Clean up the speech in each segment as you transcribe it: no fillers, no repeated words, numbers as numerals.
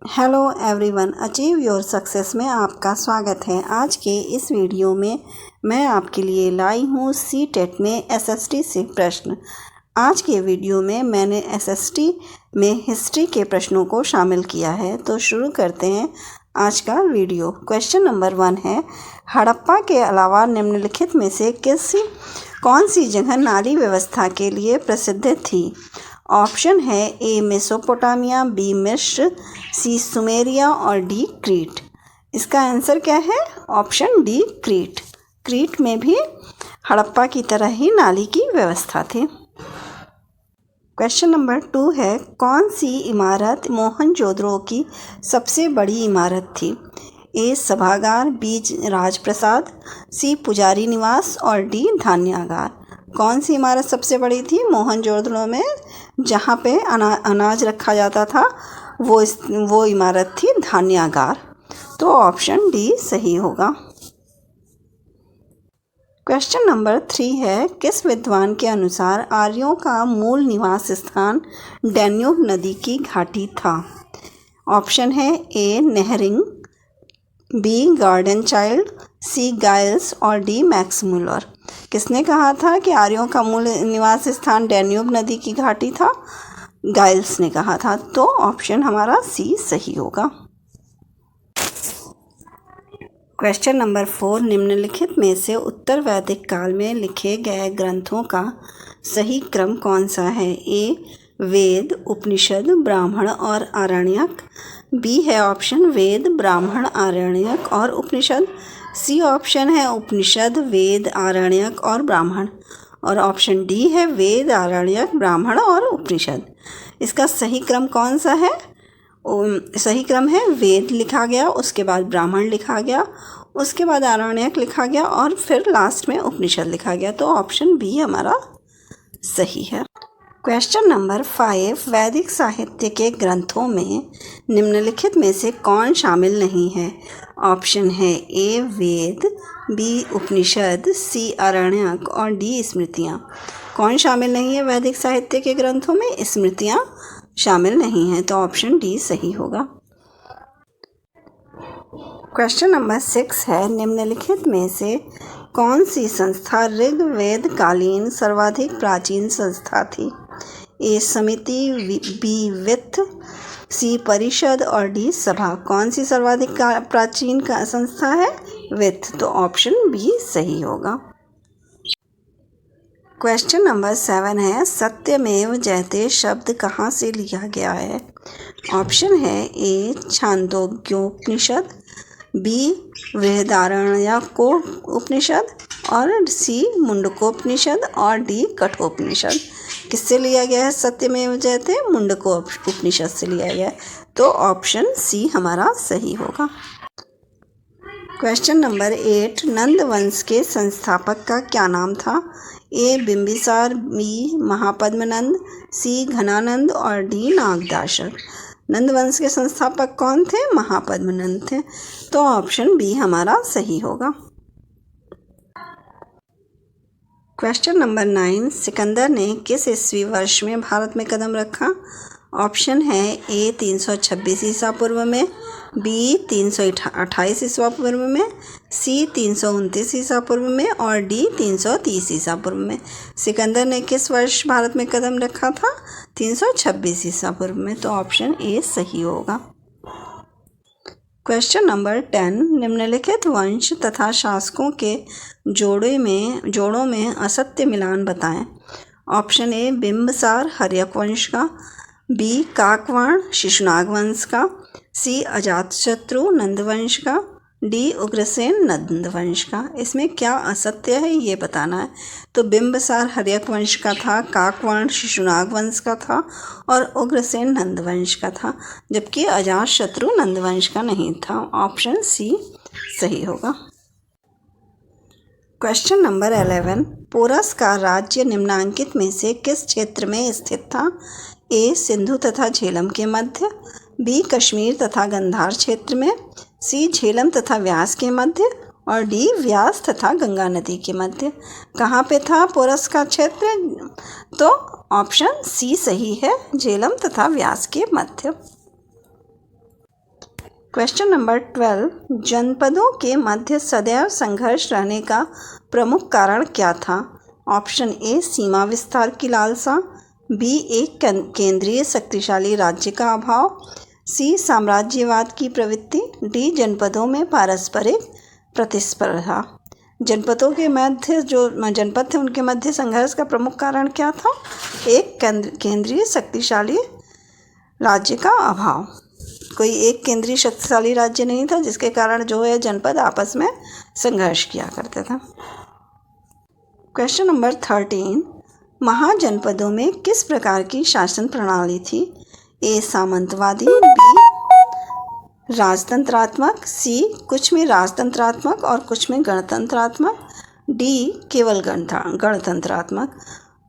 Hello everyone, achieve your success में आपका स्वागत है। आज के इस वीडियो में मैं आपके लिए लाई हूँ सी-टेट में एसएसटी से प्रश्न। आज के वीडियो में मैंने एसएसटी में हिस्ट्री के प्रश्नों को शामिल किया है। तो शुरू करते हैं आज का वीडियो। क्वेश्चन नंबर 1 है, हड़प्पा के अलावा निम्नलिखित में से कौन सी जगह नाली व्यवस्था के लिए प्रसिद्ध थी? ऑप्शन है ए मेसोपोटामिया, बी मिस्र, सी सुमेरिया और डी क्रीट। इसका आंसर क्या है? Option D क्रीट। क्रीट में भी हड़प्पा की तरह ही नाली की व्यवस्था थी। क्वेश्चन नंबर 2 है, कौन सी इमारत मोहनजोदड़ो की सबसे बड़ी इमारत थी? ए सभागार, बी राजप्रसाद, सी पुजारी निवास और डी धान्यागार। कौन सी इमारत सबसे बड़ी थी मोहनजोदड़ो में? जहाँ पे अनाज रखा जाता था वो इमारत थी धान्यागार। तो ऑप्शन डी सही होगा। क्वेश्चन नंबर 3 है, किस विद्वान के अनुसार आर्यों का मूल निवास स्थान डैन्यूब नदी की घाटी था? ऑप्शन है ए नेहरिंग, बी गार्डन चाइल्ड, सी गाइल्स और डी मैक्स मुलर। किसने कहा था कि आर्यों का मूल निवास स्थान डैन्यूब नदी की घाटी था? गाइल्स ने कहा था। तो ऑप्शन हमारा सी सही होगा। क्वेश्चन नंबर 4, निम्नलिखित में से उत्तर वैदिक काल में लिखे गए ग्रंथों का सही क्रम कौन सा है? ए वेद, उपनिषद, ब्राह्मण और आरण्यक, बी है ऑप्शन वेद, ब्राह्मण, आरण्यक और उपनिषद, सी ऑप्शन है उपनिषद, वेद, आरण्यक और ब्राह्मण, और ऑप्शन डी है वेद, आरण्यक, ब्राह्मण और उपनिषद। इसका सही क्रम कौन सा है? सही क्रम है वेद लिखा गया, उसके बाद ब्राह्मण लिखा गया, उसके बाद आरण्यक लिखा गया और फिर लास्ट में उपनिषद लिखा गया। तो ऑप्शन बी हमारा सही है। क्वेश्चन नंबर 5, वैदिक साहित्य के ग्रंथों में निम्नलिखित में से कौन शामिल नहीं है? ऑप्शन है ए वेद, बी उपनिषद, सी आरण्यक और डी स्मृतियाँ। कौन शामिल नहीं है वैदिक साहित्य के ग्रंथों में? स्मृतियाँ शामिल नहीं हैं। तो ऑप्शन डी सही होगा। क्वेश्चन नंबर 6 है, निम्नलिखित में से कौन सी संस्था ऋग्वेद कालीन सर्वाधिक प्राचीन संस्था थी? ए समिति, बी वित्त, सी परिषद और डी सभा। कौन सी सर्वाधिक प्राचीन संस्था है? वित्त। तो ऑप्शन बी सही होगा। क्वेश्चन नंबर 7 है, सत्यमेव जयते शब्द कहाँ से लिया गया है? ऑप्शन है ए छांदोग्योपनिषद, बी बृहदारण्यक उपनिषद और सी मुंडकोपनिषद और डी कठोपनिषद। किससे लिया गया है सत्यमेव जयते? मुंडकोपनिषद से लिया गया है। तो ऑप्शन सी हमारा सही होगा। क्वेश्चन नंबर 8, नंद वंश के संस्थापक का क्या नाम था? ए बिंबिसार, बी महापद्मनंद, सी घनानंद और डी नागदाशक। नंद वंश के संस्थापक कौन थे? महापद्मनंद थे। तो ऑप्शन बी हमारा सही होगा। क्वेश्चन नंबर 9, सिकंदर ने किस ईस्वी वर्ष में भारत में कदम रखा? ऑप्शन है ए 326 ईसा पूर्व में, बी 328 ईसा पूर्व में, सी 329 ईसा पूर्व में और डी 330 ईसा पूर्व में। सिकंदर ने किस वर्ष भारत में कदम रखा था? 326 ईसा पूर्व में। तो ऑप्शन ए सही होगा। क्वेश्चन नंबर 10, निम्नलिखित वंश तथा शासकों के जोड़ों में असत्य मिलान बताएं। ऑप्शन ए बिंबिसार हर्यक वंश का, बी काकवाण शिशुनाग वंश का, सी अजातशत्रु नंदवंश का, डी उग्रसेन नंदवंश का। इसमें क्या असत्य है ये बताना है। तो बिंबिसार हर्यक वंश का था, काकवाण शिशुनाग वंश का था और उग्रसेन नंदवंश का था, जबकि अजातशत्रु नंदवंश का नहीं था। ऑप्शन सी सही होगा। क्वेश्चन नंबर 11, पोरस का राज्य निम्नांकित में से किस क्षेत्र में स्थित था? ए सिंधु तथा झेलम के मध्य, बी कश्मीर तथा गंधार क्षेत्र में, सी झेलम तथा व्यास के मध्य और डी व्यास तथा गंगा नदी के मध्य। कहाँ पे था पोरस का क्षेत्र? तो ऑप्शन सी सही है, झेलम तथा व्यास के मध्य। क्वेश्चन नंबर 12, जनपदों के मध्य सदैव संघर्ष रहने का प्रमुख कारण क्या था? ऑप्शन ए सीमा विस्तार की लालसा, बी एक केंद्रीय शक्तिशाली राज्य का अभाव, सी साम्राज्यवाद की प्रवृत्ति, डी जनपदों में पारस्परिक प्रतिस्पर्धा। जनपदों के मध्य जो जनपद थे उनके मध्य संघर्ष का प्रमुख कारण क्या था? एक केंद्रीय शक्तिशाली राज्य का अभाव। कोई एक केंद्रीय शक्तिशाली राज्य नहीं था जिसके कारण जो है जनपद आपस में संघर्ष किया करते थे। क्वेश्चन नंबर 13, महाजनपदों में किस प्रकार की शासन प्रणाली थी? ए सामंतवादी, बी राजतंत्रात्मक, सी कुछ में राजतंत्रात्मक और कुछ में गणतंत्रात्मक, डी केवल गणतंत्रात्मक।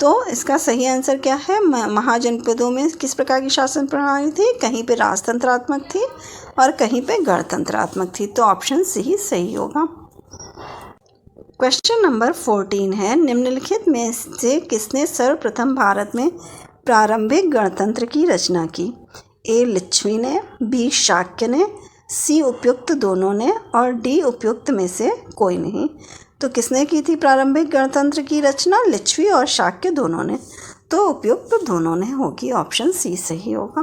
तो इसका सही आंसर क्या है? महाजनपदों में किस प्रकार की शासन प्रणाली थी? कहीं पे राजतंत्रात्मक थी और कहीं पे गणतंत्रात्मक थी। तो ऑप्शन सी सही होगा। क्वेश्चन नंबर 14 है, निम्नलिखित में से किसने सर्वप्रथम भारत में प्रारंभिक गणतंत्र की रचना की? ए लिच्छवी ने, बी शाक्य ने, सी उपयुक्त दोनों ने और डी उपयुक्त में से कोई नहीं। तो किसने की थी प्रारंभिक गणतंत्र की रचना? लिच्छवी और शाक्य दोनों ने। तो उपयुक्त दोनों ने होगी। ऑप्शन सी सही होगा।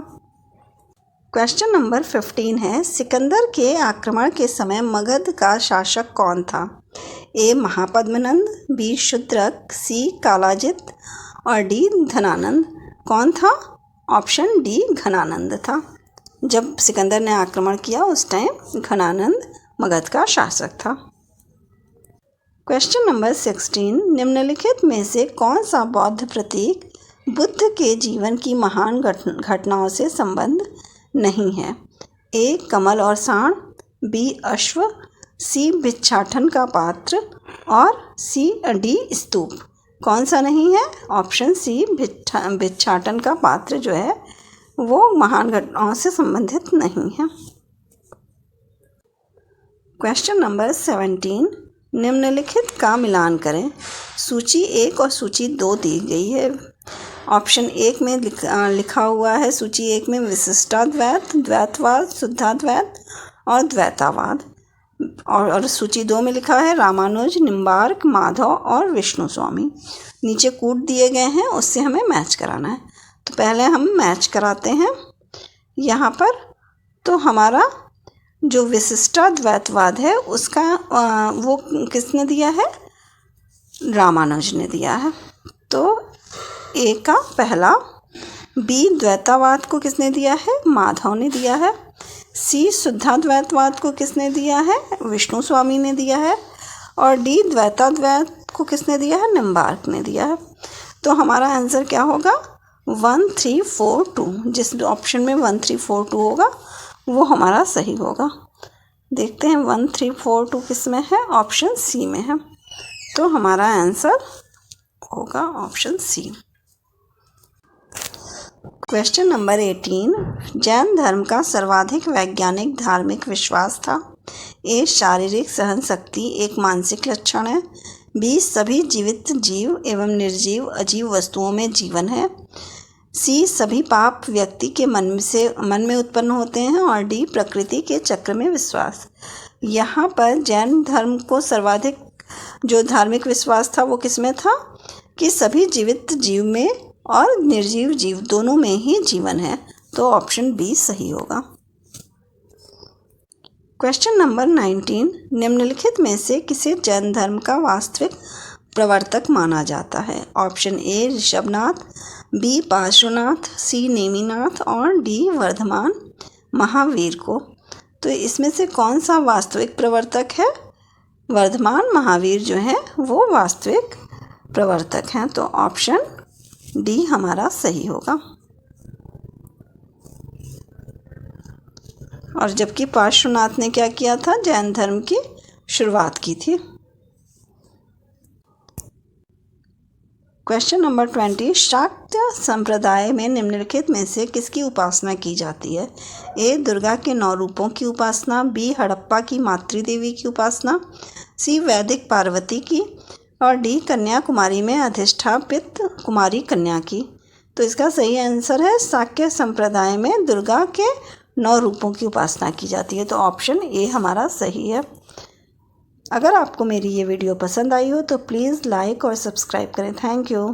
क्वेश्चन नंबर 15 है, सिकंदर के आक्रमण के समय मगध का शासक कौन था? ए महापद्मनंद, बी शूद्रक, सी कालाजित और डी धनानंद। कौन था? ऑप्शन डी घनानंद था। जब सिकंदर ने आक्रमण किया उस टाइम घनानंद मगध का शासक था। क्वेश्चन नंबर 16, निम्नलिखित में से कौन सा बौद्ध प्रतीक बुद्ध के जीवन की महान घटनाओं से संबंध नहीं है? ए कमल और सांड, बी अश्व, सी भिक्षाटन का पात्र और डी स्तूप। कौन सा नहीं है? ऑप्शन सी भिक्षाटन का पात्र जो है वो महान घटनाओं से संबंधित नहीं है। क्वेश्चन नंबर 17, निम्नलिखित का मिलान करें। सूची 1 और सूची 2 दी गई है। ऑप्शन 1 में लिखा हुआ है, सूची 1 में विशिष्टाद्वैत, द्वैतवाद, शुद्धाद्वैत और द्वैतावाद। और सूची 2 में लिखा है रामानुज, निम्बार्क, माधव और विष्णु स्वामी। नीचे कूट दिए गए हैं, उससे हमें मैच कराना है। तो पहले हम मैच कराते हैं यहाँ पर। तो हमारा जो विशिष्टाद्वैतवाद है उसका वो किसने दिया है? रामानुज ने दिया है। तो ए का पहला। बी द्वैतावाद को किसने दिया है? माधव ने दिया है। सी शुद्धाद्वैतवाद को किसने दिया है? विष्णु स्वामी ने दिया है। और डी द्वैताद्वैत को किसने दिया है? निम्बार्क ने दिया है। तो हमारा आंसर क्या होगा? 1 3 4 2। जिस ऑप्शन में 1 3 4 2 होगा वो हमारा सही होगा। देखते हैं 1 3 4 2 किस में है? ऑप्शन सी में है। तो हमारा आंसर होगा option C. Question number 18, Jain धर्म का सर्वाधिक वैज्ञानिक धार्मिक विश्वास था। ए शारीरिक सहन शक्ति एक मानसिक लक्षण है, बी सभी जीवित जीव एवं निर्जीव अजीव वस्तुओं में जीवन है, सी सभी पाप व्यक्ति के मन में उत्पन्न होते हैं और डी प्रकृति के चक्र में विश्वास। यहाँ पर जैन धर्म को सर्वाधिक जो धार्मिक विश्वास था वो किस में था? कि सभी जीवित जीव में और निर्जीव जीव दोनों में ही जीवन है। तो ऑप्शन बी सही होगा। क्वेश्चन नंबर 19, निम्नलिखित में से किसे जैन धर्म का वास्तविक प्रवर्तक माना जाता है? Option A Rishabhanath, B Parshvanath, C Neminath और डी वर्धमान महावीर को। तो इसमें से कौन सा वास्तविक प्रवर्तक है? वर्धमान महावीर जो है वो वास्तविक प्रवर्तक हैं। तो ऑप्शन डी हमारा सही होगा। और जबकि पार्श्वनाथ ने क्या किया था? जैन धर्म की शुरुआत की थी। क्वेश्चन नंबर 20, शाक्य संप्रदाय में निम्नलिखित में से किसकी उपासना की जाती है? ए दुर्गा के 9 रूपों की उपासना, बी हड़प्पा की मातृदेवी की उपासना, सी वैदिक पार्वती की और डी कन्याकुमारी में अधिष्ठापित कुमारी कन्या की। तो इसका सही आंसर है शाक्य संप्रदाय में दुर्गा के 9 रूपों की उपासना की जाती है। तो ऑप्शन ए हमारा सही है। अगर आपको मेरी ये वीडियो पसंद आई हो तो प्लीज़ लाइक और सब्सक्राइब करें। Thank you.